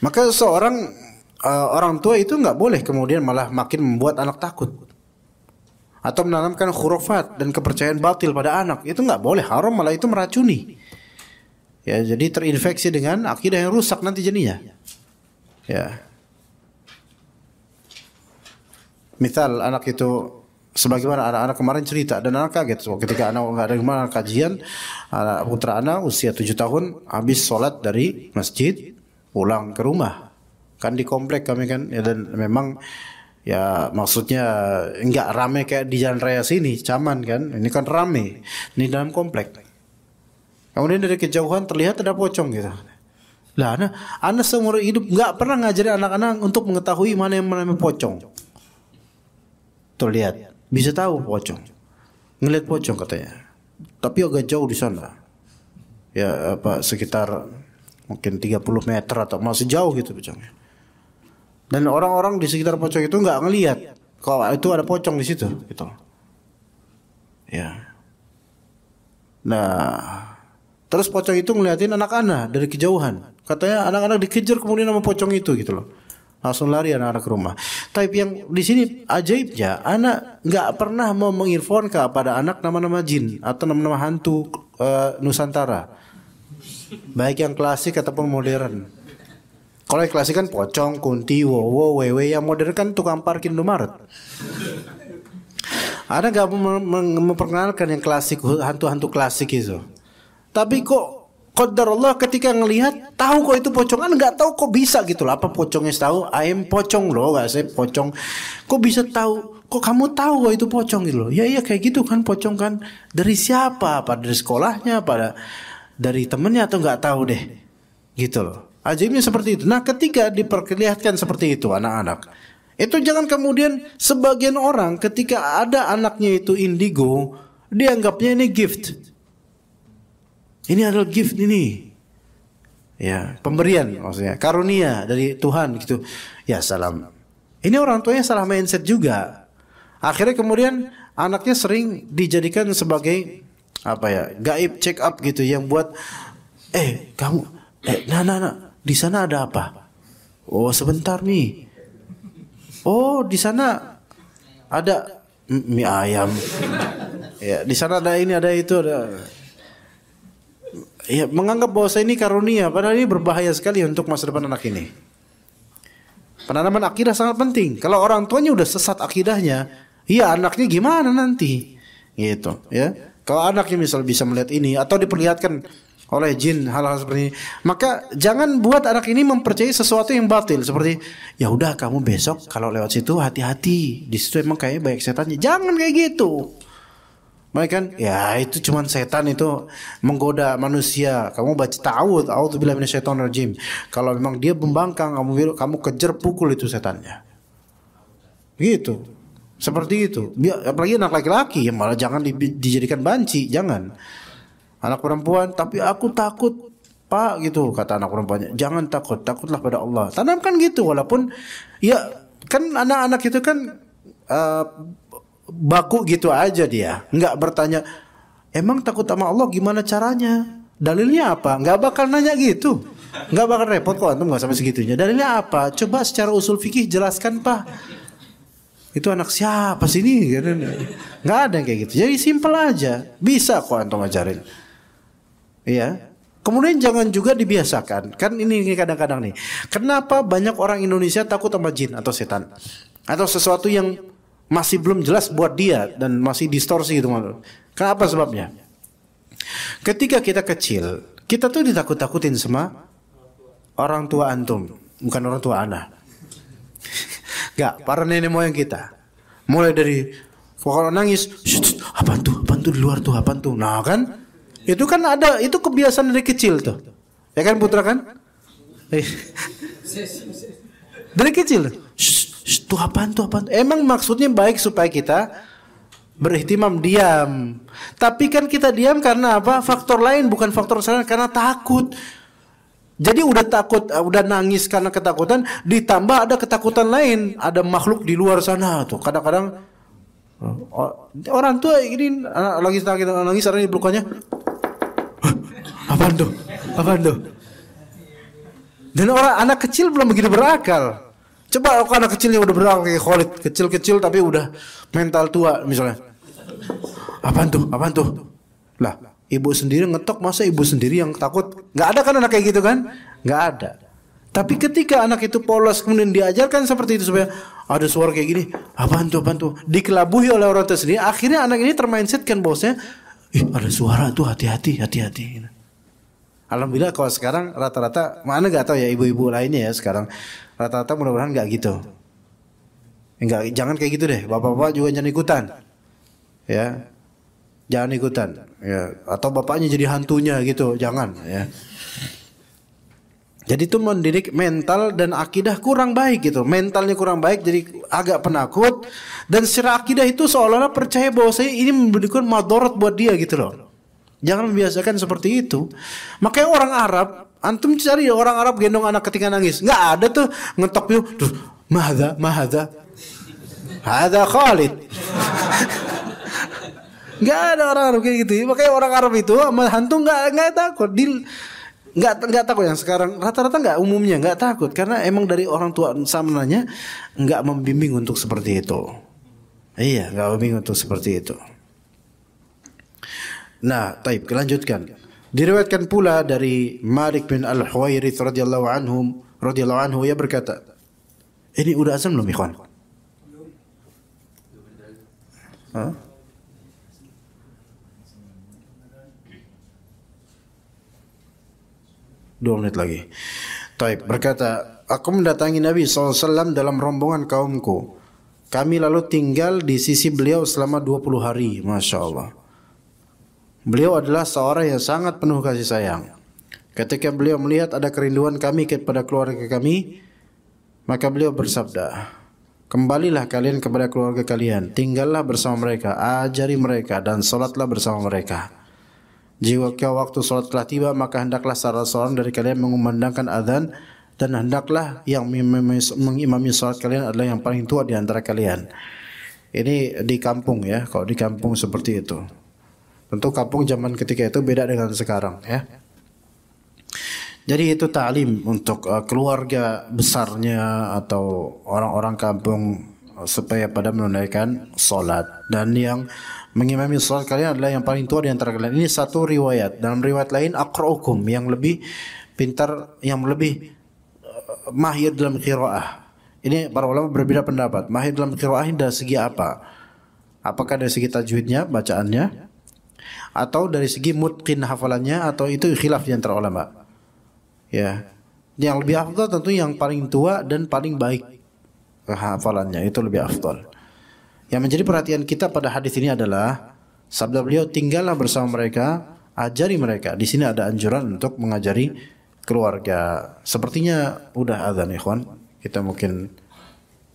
Maka seorang orang tua itu nggak boleh kemudian malah makin membuat anak takut atau menanamkan khurafat dan kepercayaan batil pada anak. Itu nggak boleh, haram, malah itu meracuni. Ya, jadi terinfeksi dengan akidah yang rusak nanti jadinya. Ya. Misal anak itu, sebagaimana anak-anak kemarin cerita, dan anak kaget ketika anak nggak ada kemana kajian, anak putra anak usia 7 tahun habis sholat dari masjid pulang ke rumah, kan di komplek kami kan, ya, dan memang ya maksudnya nggak rame kayak di jalan raya sini, Caman kan, ini kan rame, ini dalam komplek. Kemudian dari kejauhan terlihat ada pocong gitu. Lah, anak seumur hidup nggak pernah ngajarin anak-anak untuk mengetahui mana yang namanya pocong. Tuh lihat, bisa tahu pocong, ngelihat pocong katanya. Tapi agak jauh di sana, ya sekitar mungkin 30 meter atau masih jauh gitu pocongnya. Dan orang-orang di sekitar pocong itu nggak ngelihat kalau itu ada pocong di situ, gitu. Ya. Nah. Terus pocong itu ngeliatin anak-anak dari kejauhan. Katanya anak-anak dikejar kemudian sama pocong itu gitu loh. Langsung lari anak-anak ke rumah. Tapi yang di sini ajaibnya, anak nggak pernah mau menginfokan kepada anak nama-nama jin atau nama-nama hantu Nusantara. Baik yang klasik ataupun modern. Kalau yang klasik kan pocong, kunti, wowo, wewe. Yang modern kan tukang parkir Indomaret. Ada nggak memperkenalkan yang klasik, hantu-hantu klasik itu? Tapi kok qadarullah ketika ngelihat tahu kok itu pocong, kan nggak tahu kok bisa gitu loh. Apa pocongnya tahu? Ayam pocong loh, nggak sih pocong. Kok bisa tahu? Kok kamu tahu kok itu pocong gitu loh? Ya iya kayak gitu kan, pocong kan dari siapa? Apa dari sekolahnya? Apa dari temennya atau nggak tahu deh? Gitu loh. Ajaibnya seperti itu. Nah ketika diperlihatkan seperti itu anak-anak, itu jangan kemudian sebagian orang ketika ada anaknya itu indigo, dianggapnya ini gift. Ini adalah gift ini. Ya, pemberian maksudnya, karunia dari Tuhan gitu. Ya salam. Ini orang tuanya salah mindset juga. Akhirnya kemudian anaknya sering dijadikan sebagai apa ya, gaib, check up gitu, yang buat kamu nah di sana ada apa? Oh sebentar nih. Oh di sana ada mie ayam. Ya di sana ada ini, ada itu, ada. Ya menganggap bahwa ini karunia, padahal ini berbahaya sekali untuk masa depan anak ini. Penanaman akidah sangat penting. Kalau orang tuanya udah sesat akidahnya, ya anaknya gimana nanti? Gitu ya. Kalau anaknya misal bisa melihat ini atau diperlihatkan oleh jin hal-hal seperti ini, maka jangan buat anak ini mempercayai sesuatu yang batil seperti ya udah kamu besok kalau lewat situ hati-hati, di situ emang kayaknya banyak setannya. Jangan kayak gitu. Mereka kan ya itu cuman setan, itu menggoda manusia. Kamu baca ta'awudz, a'udzubillahi minasyaitonirrajim. Kalau memang dia membangkang, kamu kejar, pukul itu setannya. Gitu. Seperti itu. Apalagi anak laki-laki, ya malah jangan dijadikan banci, jangan. Anak perempuan, tapi aku takut Pak gitu, kata anak perempuannya. Jangan takut, takutlah pada Allah. Tanamkan gitu, walaupun ya kan anak-anak itu kan baku gitu aja dia, nggak bertanya emang takut sama Allah gimana caranya, dalilnya apa, nggak bakal nanya gitu, nggak bakal repot kok antum, nggak sampai segitunya. Dalilnya apa? Coba secara usul fikih jelaskan Pak. Itu anak siapa sih ini? Nggak ada yang kayak gitu. Jadi simpel aja, bisa kok antum ajarin. Iya. Kemudian jangan juga dibiasakan. Kan ini kadang-kadang nih. Kenapa banyak orang Indonesia takut sama jin atau setan? Atau sesuatu yang masih belum jelas buat dia dan masih distorsi gitu. Kenapa sebabnya? Ketika kita kecil, kita tuh ditakut-takutin sama orang tua antum, bukan orang tua ana. Gak, para nenek moyang kita. Mulai dari kalau nangis, apaan tuh di luar tuh, apaan tuh. Nah kan, itu kan ada, itu kebiasaan dari kecil tuh. Ya kan putra kan? Dari kecil. Tuh apaan tuh. Emang maksudnya baik supaya kita berihtimam, diam. Tapi kan kita diam karena apa? Faktor lain, bukan faktor sana, karena takut. Jadi udah takut, udah nangis karena ketakutan, ditambah ada ketakutan lain, ada makhluk di luar sana tuh. Kadang-kadang orang tua ini lagi nangis, ada di pelukannya. Apaan tuh? Dan anak kecil belum begitu berakal. Coba kalau anak kecilnya udah berakal kayak Khalid, kecil-kecil tapi udah mental tua misalnya. Apaan tuh? Lah, ibu sendiri ngetok, masa ibu sendiri yang takut? Nggak ada kan anak kayak gitu kan? Nggak ada. Tapi ketika anak itu polos kemudian diajarkan seperti itu supaya ada suara kayak gini, apaan tuh? Dikelabuhi oleh orang tua sendiri, akhirnya anak ini termindsetkan bosnya, ada suara tuh, hati-hati. Alhamdulillah kalau sekarang rata-rata, mana nggak tahu ya ibu-ibu lainnya ya sekarang rata-rata mudah-mudahan nggak gitu. Jangan kayak gitu deh, bapak-bapak juga jangan ikutan, ya. Jangan ikutan, ya. Atau bapaknya jadi hantunya gitu, jangan, ya. Jadi itu mendidik mental dan akidah kurang baik gitu. Mentalnya kurang baik, jadi agak penakut. Dan secara akidah itu seolah-olah percaya bahwa ini memberikan madarat buat dia gitu loh. Jangan membiasakan seperti itu. Makanya orang Arab, antum cari orang Arab gendong anak ketika nangis, nggak ada tuh ngetok tuh, mahadha, hada Khalid. Nggak ada orang Arab kayak gitu. Makanya orang Arab itu sama hantu nggak takut. Nggak takut. Yang sekarang rata-rata nggak, umumnya nggak takut karena emang dari orang tua samanya nggak membimbing untuk seperti itu. Iya, nggak membimbing untuk seperti itu. Nah, taib, lanjutkan. Diriwayatkan pula dari Malik bin Al-Huwairits radhiyallahu anhu ia berkata, ini udah azan belum ikhwan? Hah? Dua menit lagi. Taib berkata, aku mendatangi Nabi SAW dalam rombongan kaumku. Kami lalu tinggal di sisi beliau selama 20 hari. Masya Allah. Beliau adalah seorang yang sangat penuh kasih sayang. Ketika beliau melihat ada kerinduan kami kepada keluarga kami, maka beliau bersabda, kembalilah kalian kepada keluarga kalian, tinggallah bersama mereka, ajari mereka dan salatlah bersama mereka. Jika waktu salat telah tiba, maka hendaklah salah seorang dari kalian mengumandangkan azan, dan hendaklah yang mengimami salat kalian adalah yang paling tua di antara kalian. Ini di kampung ya, kalau di kampung seperti itu. Tentu kampung zaman ketika itu beda dengan sekarang ya. Jadi itu ta'lim untuk keluarga besarnya atau orang-orang kampung supaya pada menunaikan salat. Dan yang mengimami salat kalian adalah yang paling tua di antara kalian. Ini satu riwayat. Dalam riwayat lain aqra'ukum, yang lebih pintar, yang lebih mahir dalam qiraah. Ini para ulama berbeda pendapat. Mahir dalam qiraah ini dari segi apa? Apakah dari segi tajwidnya, bacaannya, atau dari segi mutqin hafalannya, atau itu khilaf di antara ulama. Ya, yang lebih afdal tentu yang paling tua dan paling baik hafalannya, itu lebih afdal. Yang menjadi perhatian kita pada hadis ini adalah sabda beliau, tinggallah bersama mereka, ajari mereka. Di sini ada anjuran untuk mengajari keluarga. Sepertinya udah azan ikhwan. Kita mungkin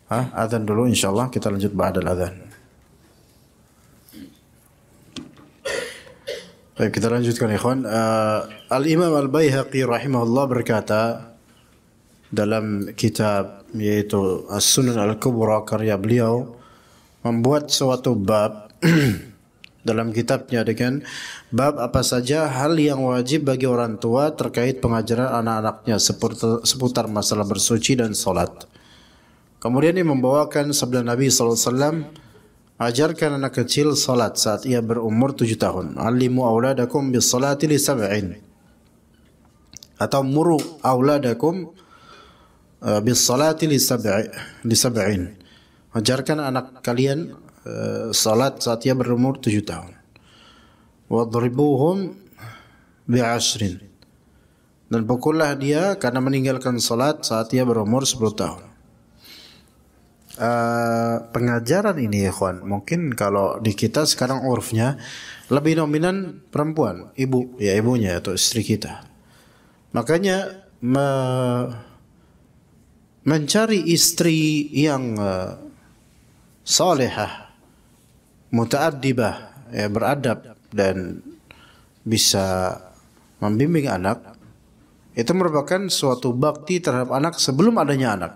azan dulu, insyaallah kita lanjut ba'dal azan. Baik, kita lanjutkan ikhwan. Al-Imam Al-Baihaqi rahimahullah berkata dalam kitab yaitu As-Sunan Al-Kubra karya beliau, membuat suatu bab dalam kitabnya dengan bab apa saja hal yang wajib bagi orang tua terkait pengajaran anak-anaknya seputar masalah bersuci dan salat. Kemudian dia membawakan sabda Nabi sallallahu alaihi wasallam, ajarkan anak kecil salat saat ia berumur 7 tahun. Alimu auladakum bis salati li sab'in. Atau muru auladakum bis salati li sab'in. Ajarkan anak kalian salat saat ia berumur 7 tahun. Wadribuhum bi 'ashrin. Dan pukullah dia karena meninggalkan salat saat ia berumur 10 tahun. Pengajaran ini ikhwan, mungkin kalau di kita sekarang urfnya lebih dominan perempuan, ibu, ya ibunya atau istri kita. Makanya mencari istri yang salihah, muta'addibah, ya beradab dan bisa membimbing anak, itu merupakan suatu bakti terhadap anak sebelum adanya anak.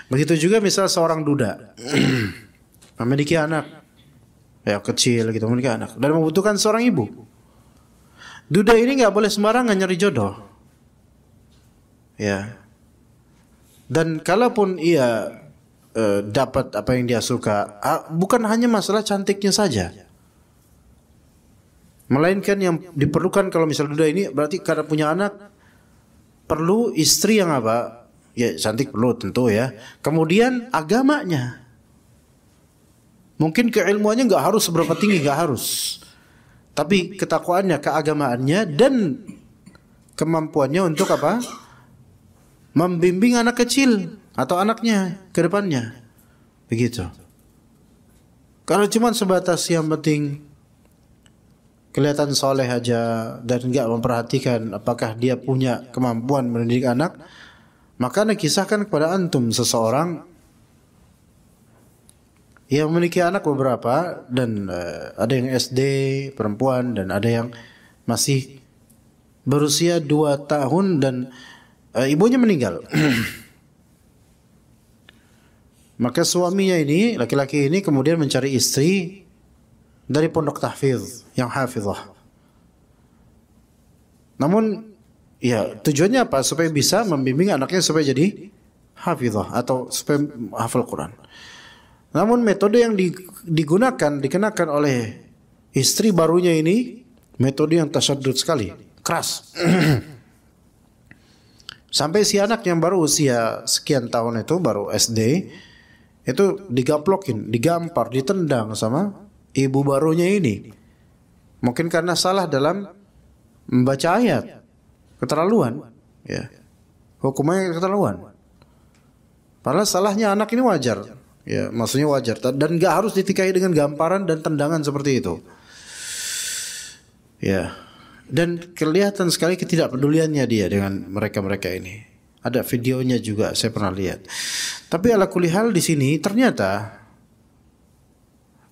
Begitu juga misal seorang duda memiliki anak ya kecil gitu, memiliki anak dan membutuhkan seorang ibu. Duda ini nggak boleh sembarangan nyari jodoh, ya. Dan kalaupun ia dapat apa yang dia suka, bukan hanya masalah cantiknya saja, melainkan yang diperlukan kalau misal duda ini berarti karena punya anak perlu istri yang apa? Ya cantik perlu tentu ya. Kemudian agamanya, mungkin keilmuannya nggak harus seberapa tinggi, nggak harus, tapi ketakwaannya, keagamaannya dan kemampuannya untuk apa? Membimbing anak kecil atau anaknya ke depannya. Begitu. Kalau cuma sebatas yang penting kelihatan soleh aja dan nggak memperhatikan apakah dia punya kemampuan mendidik anak, maka anda kisahkan kepada antum seseorang yang memiliki anak beberapa dan ada yang SD perempuan dan ada yang masih berusia 2 tahun dan ibunya meninggal. Maka suaminya ini, laki-laki ini kemudian mencari istri dari pondok tahfidz yang hafizah. Namun ya tujuannya apa? Supaya bisa membimbing anaknya supaya jadi hafizah atau supaya hafal Quran. Namun metode yang dikenakan oleh istri barunya ini metode yang tasyadud sekali, keras. Sampai si anak yang baru usia sekian tahun itu, baru SD, itu digaplokin, digampar, ditendang sama ibu barunya ini. Mungkin karena salah dalam membaca ayat. Keterlaluan, ya. Hukumnya keterlaluan. Padahal salahnya anak ini wajar, ya, maksudnya wajar dan nggak harus ditikahi dengan gamparan dan tendangan seperti itu, ya. Dan kelihatan sekali ketidakpeduliannya dia dengan mereka ini. Ada videonya juga saya pernah lihat. Tapi ala kulli hal di sini ternyata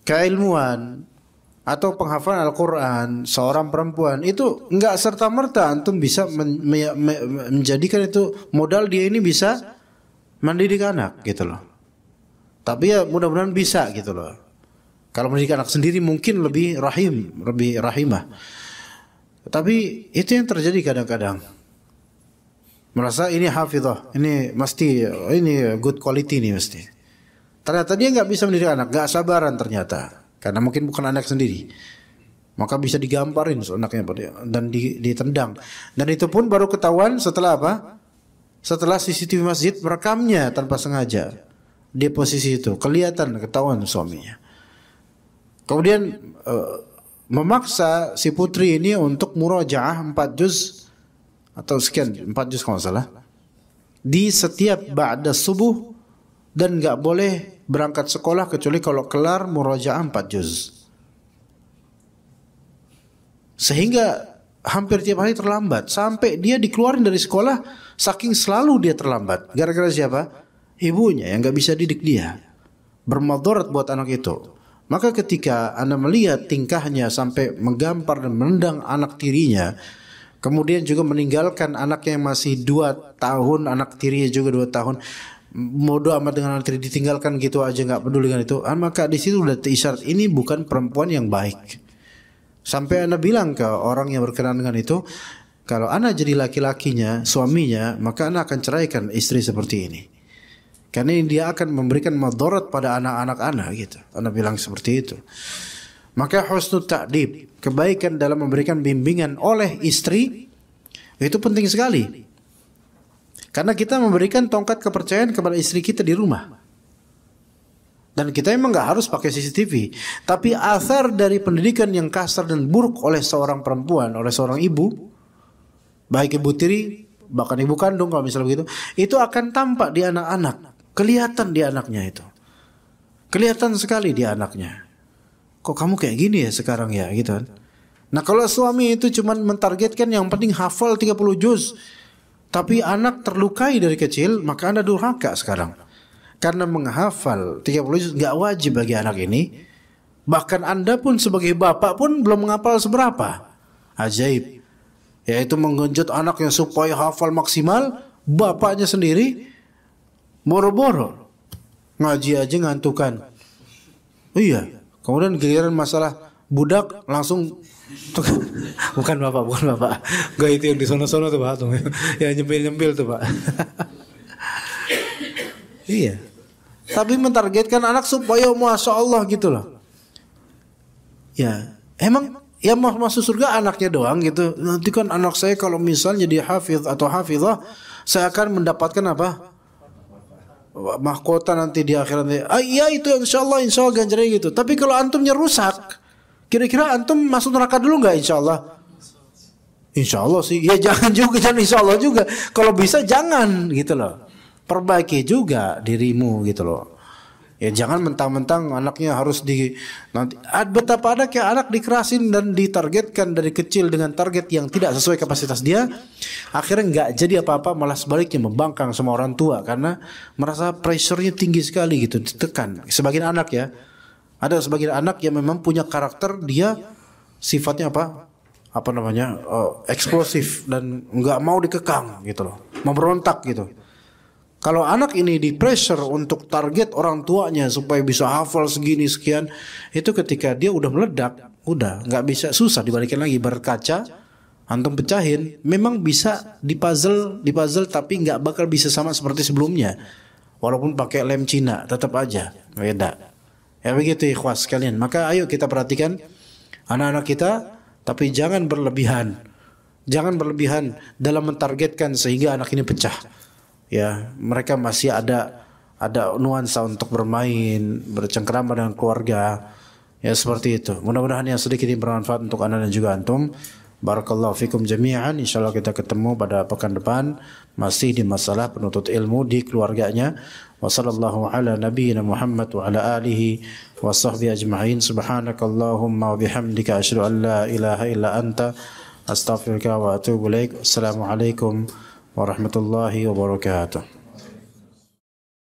keilmuan atau penghafalan Al-Quran seorang perempuan itu enggak serta-merta antum bisa menjadikan itu modal dia ini bisa mendidik anak gitu loh. Tapi ya mudah-mudahan bisa gitu loh. Kalau mendidik anak sendiri mungkin lebih rahimah. Tapi itu yang terjadi kadang-kadang. Merasa ini hafizah, ini good quality nih mesti. Ternyata dia nggak bisa mendidik anak, nggak sabaran ternyata. Karena mungkin bukan anak sendiri. Maka bisa digamparin anaknya dan ditendang. Dan itu pun baru ketahuan setelah apa? Setelah CCTV masjid merekamnya tanpa sengaja. Di posisi itu kelihatan ketahuan suaminya. Kemudian memaksa si putri ini untuk murojaah 4 juz atau sekian 4 juz kalau nggak salah di setiap ba'da subuh, dan nggak boleh berangkat sekolah kecuali kalau kelar murojaah 4 juz. Sehingga hampir tiap hari terlambat sampai dia dikeluarin dari sekolah saking selalu dia terlambat. Gara-gara siapa? Ibunya yang nggak bisa didik dia, bermadarat buat anak itu. Maka ketika Anda melihat tingkahnya sampai menggampar dan menendang anak tirinya, kemudian juga meninggalkan anaknya yang masih 2 tahun, anak tirinya juga 2 tahun, bodoh amat dengan anak tiri, ditinggalkan gitu aja, nggak peduli dengan itu, maka di situ udah isyarat ini bukan perempuan yang baik. Sampai Anda bilang ke orang yang berkenan dengan itu, kalau Anda jadi laki-lakinya, suaminya, maka Anda akan ceraikan istri seperti ini. Karena dia akan memberikan madarat pada anak-anak Anda gitu. Anda bilang seperti itu. Maka husnul ta'dib, kebaikan dalam memberikan bimbingan oleh istri, itu penting sekali. Karena kita memberikan tongkat kepercayaan kepada istri kita di rumah. Dan kita emang gak harus pakai CCTV. Tapi asar dari pendidikan yang kasar dan buruk oleh seorang perempuan, oleh seorang ibu, baik ibu tiri, bahkan ibu kandung kalau misalnya begitu, itu akan tampak di anak-anak. Kelihatan di anaknya itu. Kelihatan sekali di anaknya. Kok kamu kayak gini ya sekarang ya gitu kan. Nah kalau suami itu cuma mentargetkan yang penting hafal 30 juz, tapi anak terlukai dari kecil, maka Anda durhaka sekarang. Karena menghafal 30 juz gak wajib bagi anak ini. Bahkan Anda pun sebagai bapak pun belum menghafal seberapa. Ajaib. Yaitu menggenjot anaknya supaya hafal maksimal, bapaknya sendiri boro-boro ngaji aja ngantukan. Iya. Kemudian giliran masalah budak langsung bukan bapak. Gak itu yang di sono-sono tuh Pak. Ya nyempil-nyempil tuh Pak. Iya. Tapi mentargetkan anak supaya masya Allah gitu loh. Ya, emang ya masuk surga anaknya doang gitu. Nanti kan anak saya kalau misalnya jadi hafiz atau hafizah, saya akan mendapatkan apa? Mahkota nanti di akhirat. Iya itu insya Allah ganjarnya gitu. Tapi kalau antumnya rusak, kira-kira antum masuk neraka dulu nggak insya Allah? Insya Allah sih. Ya jangan insya Allah juga. Kalau bisa jangan gitu loh. Perbaiki juga dirimu gitu loh. Ya jangan mentang-mentang anaknya harus nanti betapa ada kayak anak dikerasin dan ditargetkan dari kecil dengan target yang tidak sesuai kapasitas dia, akhirnya nggak jadi apa-apa, malah sebaliknya membangkang sama orang tua karena merasa pressure-nya tinggi sekali gitu, ditekan. Sebagian anak ya, ada sebagian anak yang memang punya karakter dia sifatnya eksplosif dan nggak mau dikekang gitu loh, memberontak gitu. Kalau anak ini di pressure untuk target orang tuanya supaya bisa hafal segini sekian, itu ketika dia udah meledak, udah nggak bisa, susah dibalikin lagi. Berkaca, antum pecahin, memang bisa di puzzle tapi nggak bakal bisa sama seperti sebelumnya. Walaupun pakai lem Cina, tetap aja beda. Ya begitu ikhwas sekalian. Maka ayo kita perhatikan anak-anak kita, tapi jangan berlebihan. Jangan berlebihan dalam mentargetkan sehingga anak ini pecah. Ya, mereka masih ada nuansa untuk bermain, bercengkerama dengan keluarga. Ya, seperti itu. Mudah-mudahan yang sedikit ini bermanfaat untuk Anda dan juga antum. Barakallahu fikum jami'an. Insyaallah kita ketemu pada pekan depan masih di masalah penuntut ilmu di keluarganya. Wa sallallahu ala nabiyyina Muhammad wa ala alihi wa sahbihi ajma'in. Subhanakallahumma wa bihamdika asyhadu an la ilaha illa anta astaghfiruka wa atubu ilaik. Assalamualaikum warahmatullahi wabarakatuh.